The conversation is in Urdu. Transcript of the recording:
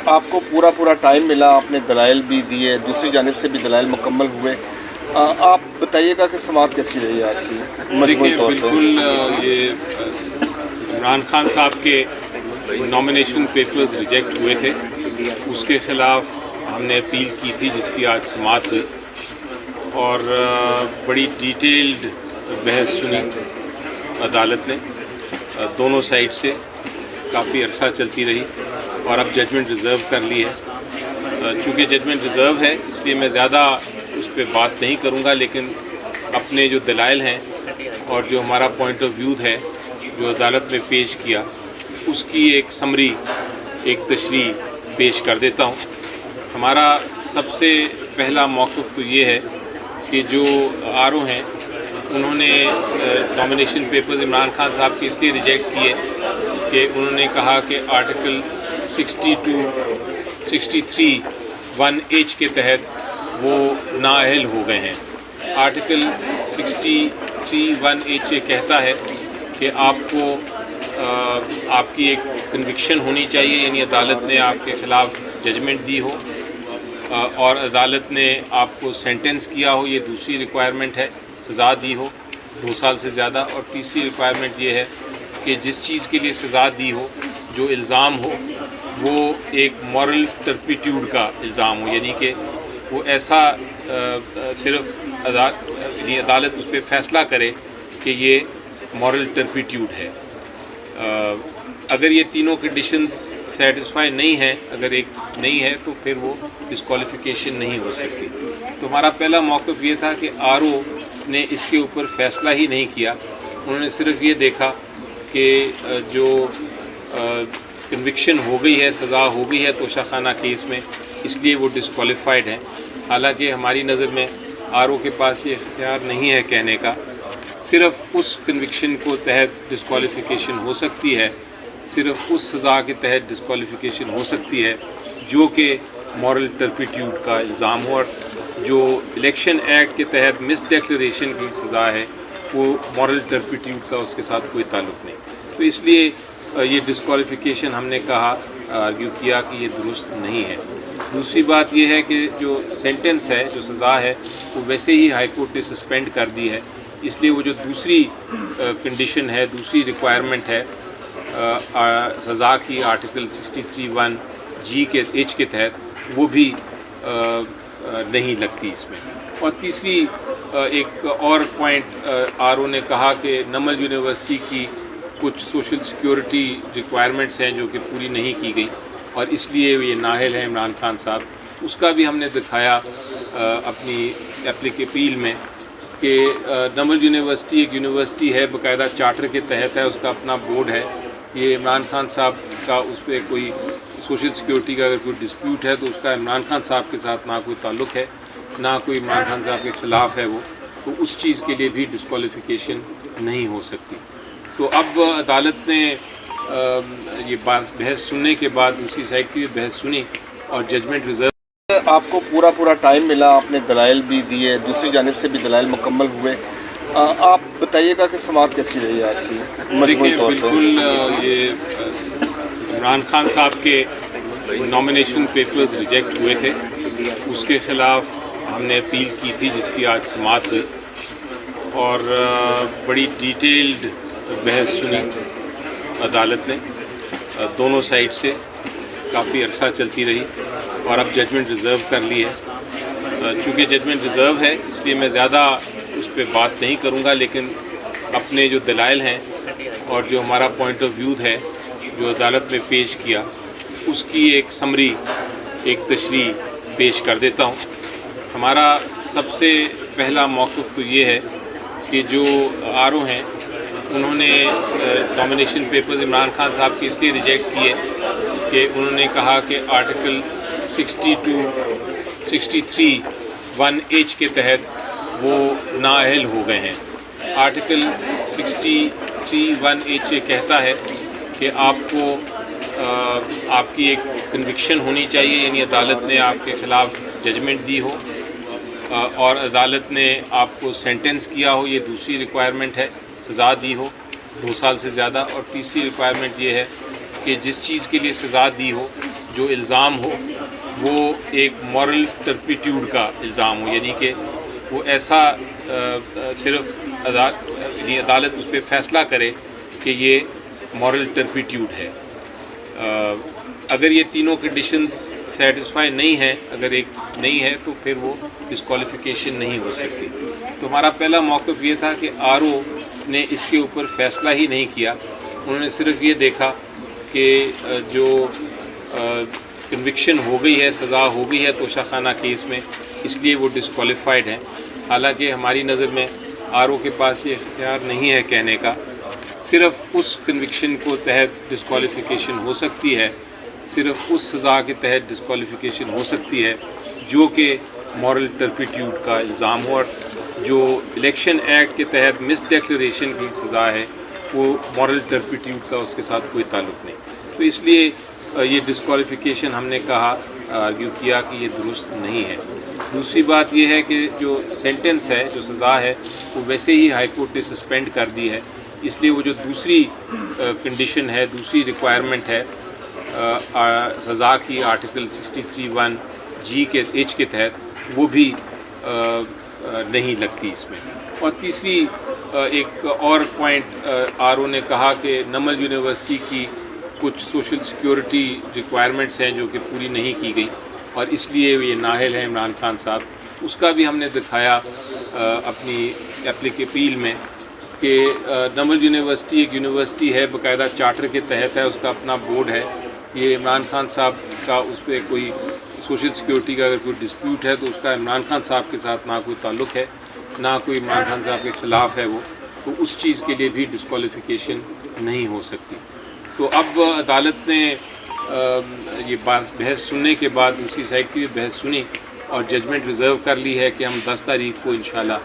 آپ کو پورا ٹائم ملا، آپ نے دلائل بھی دیے، دوسری جانب سے بھی دلائل مکمل ہوئے۔ آپ بتائیے گا کہ سماعت کیسی رہی آج کی مجموعی طور پہ؟ بالکل یہ عمران خان صاحب کے نامینیشن پیپرز ریجیکٹ ہوئے تھے، اس کے خلاف ہم نے اپیل کی تھی جس کی آج سماعت ہوئی، اور بڑی ڈیٹیلڈ بحث سنی عدالت نے دونوں سائڈ سے، کافی عرصہ چلتی رہی اور اب ججمنٹ ریزرو کر لی ہے۔ چونکہ ججمنٹ ریزرو ہے اس لیے میں زیادہ اس پہ بات نہیں کروں گا، لیکن اپنے جو دلائل ہیں اور جو ہمارا پوائنٹ آف ویو ہے جو عدالت میں پیش کیا، اس کی ایک سمری، ایک تشریح پیش کر دیتا ہوں۔ ہمارا سب سے پہلا موقف تو یہ ہے کہ جو آر او ہیں انہوں نے نامینیشن پیپرز عمران خان صاحب کے اس لیے ریجیکٹ کیے کہ انہوں نے کہا کہ آرٹیکل 63(1) کے تحت وہ نااہل ہو گئے ہیں۔ آرٹیکل 63(1) یہ کہتا ہے کہ آپ کو آپ کی ایک کنوکشن ہونی چاہیے، یعنی عدالت نے آپ کے خلاف ججمنٹ دی ہو اور عدالت نے آپ کو سینٹنس کیا ہو، یہ دوسری ریکوائرمنٹ ہے، سزا دی ہو 2 سال سے زیادہ، اور تیسری ریکوائرمنٹ یہ ہے کہ جس چیز کے لیے سزا دی ہو، جو الزام ہو، وہ ایک مورل ٹرپیٹیوڈ کا الزام ہو، یعنی کہ وہ ایسا صرف عدالت اس پہ فیصلہ کرے کہ یہ مورل ٹرپیٹیوڈ ہے۔ اگر یہ تینوں کنڈیشنز سیٹسفائی نہیں ہیں، اگر ایک نہیں ہے تو پھر وہ ڈسکوالیفیکیشن نہیں ہو سکتی۔ تو ہمارا پہلا موقف یہ تھا کہ آر او نے اس کے اوپر فیصلہ ہی نہیں کیا، انہوں نے صرف یہ دیکھا کہ جو کنوکشن ہو گئی ہے، سزا ہو گئی ہے توشہ خانہ کیس میں، اس لیے وہ ڈسکوالیفائڈ ہیں۔ حالانکہ ہماری نظر میں آر او کے پاس یہ اختیار نہیں ہے کہنے کا، صرف اس کنوکشن کو تحت ڈسکوالیفیکیشن ہو سکتی ہے، صرف اس سزا کے تحت ڈسکوالیفیکیشن ہو سکتی ہے جو کہ مورل ٹرپیٹیوڈ کا الزام ہو، اور جو الیکشن ایکٹ کے تحت مس ڈیکلریشن کی سزا ہے وہ مورل ٹرپیٹیوڈ کا اس کے ساتھ کوئی تعلق نہیں۔ تو اس لیے یہ ڈسکوالیفیکیشن ہم نے کہا، آرگیو کیا کہ یہ درست نہیں ہے۔ دوسری بات یہ ہے کہ جو سینٹنس ہے، جو سزا ہے، وہ ویسے ہی ہائی کورٹ نے سسپینڈ کر دی ہے، اس لیے وہ جو دوسری کنڈیشن ہے، دوسری ریکوائرمنٹ ہے سزا کی آرٹیکل 63(1) کے تحت، وہ بھی نہیں لگتی اس میں۔ اور تیسری ایک اور پوائنٹ آر او نے کہا کہ نمل یونیورسٹی کی کچھ سوشل سیکیورٹی ریکوائرمنٹس ہیں جو کہ پوری نہیں کی گئی، اور اس لیے یہ نااہل ہیں عمران خان صاحب۔ اس کا بھی ہم نے دکھایا اپنی اپیل میں کہ نمل یونیورسٹی ایک یونیورسٹی ہے، باقاعدہ چارٹر کے تحت ہے، اس کا اپنا بورڈ ہے۔ یہ عمران خان صاحب کا اس پہ کوئی سوشل سیکیورٹی کا اگر کوئی ڈسپیوٹ ہے تو اس کا عمران خان صاحب کے ساتھ نہ کوئی تعلق ہے، نہ کوئی عمران خان صاحب کے خلاف ہے وہ، تو اس چیز کے لیے بھی ڈسکوالیفیکیشن نہیں ہو سکتی۔ تو اب عدالت نے یہ بحث سننے کے بعد دوسری سائڈ کی بحث سنی اور ججمنٹ ریزرو۔ آپ کو پورا ٹائم ملا، آپ نے دلائل بھی دیے، دوسری جانب سے بھی دلائل مکمل ہوئے۔ آپ بتائیے گا کہ سماعت کیسی رہی آج کی مجموعی طور پہ؟ بالکل یہ عمران خان صاحب کے نامینیشن پیپرز ریجیکٹ ہوئے تھے، اس کے خلاف ہم نے اپیل کی تھی جس کی آج سماعت ہوئی، اور بڑی ڈیٹیلڈ بحث سنی عدالت نے دونوں سائڈ سے، کافی عرصہ چلتی رہی اور اب ججمنٹ ریزرو کر لی ہے۔ چونکہ ججمنٹ ریزرو ہے اس لیے میں زیادہ اس پہ بات نہیں کروں گا، لیکن اپنے جو دلائل ہیں اور جو ہمارا پوائنٹ آف ویو ہے جو عدالت میں پیش کیا، اس کی ایک سمری، ایک تشریح پیش کر دیتا ہوں۔ ہمارا سب سے پہلا موقف تو یہ ہے کہ جو آر او ہیں انہوں نے نامینیشن پیپرز عمران خان صاحب کے اس لیے ریجیکٹ کیے کہ انہوں نے کہا کہ آرٹیکل 63(1) کے تحت وہ نااہل ہو گئے ہیں۔ آرٹیکل 63(1) یہ کہتا ہے کہ آپ کو آپ کی ایک کنوکشن ہونی چاہیے، یعنی عدالت نے آپ کے خلاف ججمنٹ دی ہو اور عدالت نے آپ کو سینٹنس کیا ہو، یہ دوسری ریکوائرمنٹ ہے، سزا دی ہو 2 سال سے زیادہ، اور تیسری ریکوائرمنٹ یہ ہے کہ جس چیز کے لیے سزا دی ہو، جو الزام ہو وہ ایک مورل ٹرپیٹیوڈ کا الزام ہو، یعنی کہ وہ ایسا صرف عدالت اس پہ فیصلہ کرے کہ یہ مورل ٹرپیٹیوڈ ہے۔ اگر یہ تینوں کنڈیشنز سیٹسفائی نہیں ہیں، اگر ایک نہیں ہے تو پھر وہ ڈسکوالیفیکیشن نہیں ہو سکتی۔ تو ہمارا پہلا موقف یہ تھا کہ آر او نے اس کے اوپر فیصلہ ہی نہیں کیا، انہوں نے صرف یہ دیکھا کہ جو کنوکشن ہو گئی ہے، سزا ہو گئی ہے توشہ خانہ کیس میں، اس لیے وہ ڈسکوالیفائڈ ہیں۔ حالانکہ ہماری نظر میں آر او کے پاس یہ اختیار نہیں ہے کہنے کا، صرف اس کنوکشن کو تحت ڈسکوالیفیکیشن ہو سکتی ہے، صرف اس سزا کے تحت ڈسکوالیفیکیشن ہو سکتی ہے جو کہ مورل ٹرپیٹیوڈ کا الزام ہو، اور جو الیکشن ایکٹ کے تحت مس ڈیکلریشن کی سزا ہے وہ مورل ٹرپیٹیوڈ کا اس کے ساتھ کوئی تعلق نہیں۔ تو اس لیے یہ ڈسکوالیفیکیشن ہم نے کہا، آرگیو کیا کہ یہ درست نہیں ہے۔ دوسری بات یہ ہے کہ جو سینٹنس ہے، جو سزا ہے، وہ ویسے ہی ہائی کورٹ نے سسپینڈ کر دی ہے، اس لیے وہ جو دوسری کنڈیشن ہے، دوسری ریکوائرمنٹ ہے سزا کی آرٹیکل 63(1) جی کے ایچ کے تحت، وہ بھی نہیں لگتی اس میں۔ اور تیسری ایک اور پوائنٹ آر او نے کہا کہ نمل یونیورسٹی کی کچھ سوشل سیکیورٹی ریکوائرمنٹس ہیں جو کہ پوری نہیں کی گئی، اور اس لیے یہ نااہل ہیں عمران خان صاحب۔ اس کا بھی ہم نے دکھایا اپنی اپیل میں کہ نمل یونیورسٹی ایک یونیورسٹی ہے، باقاعدہ چارٹر کے تحت ہے، اس کا اپنا بورڈ ہے۔ یہ عمران خان صاحب کا اس پہ کوئی سوشل سیکیورٹی کا اگر کوئی ڈسپیوٹ ہے تو اس کا عمران خان صاحب کے ساتھ نہ کوئی تعلق ہے، نہ کوئی عمران خان صاحب کے خلاف ہے وہ، تو اس چیز کے لیے بھی ڈسکوالیفیکیشن نہیں ہو سکتی۔ تو اب عدالت نے یہ بحث سننے کے بعد دوسری سائڈ کی بھی بحث سنی اور ججمنٹ ریزرو کر لی ہے کہ ہم 10 تاریخ کو انشاءاللہ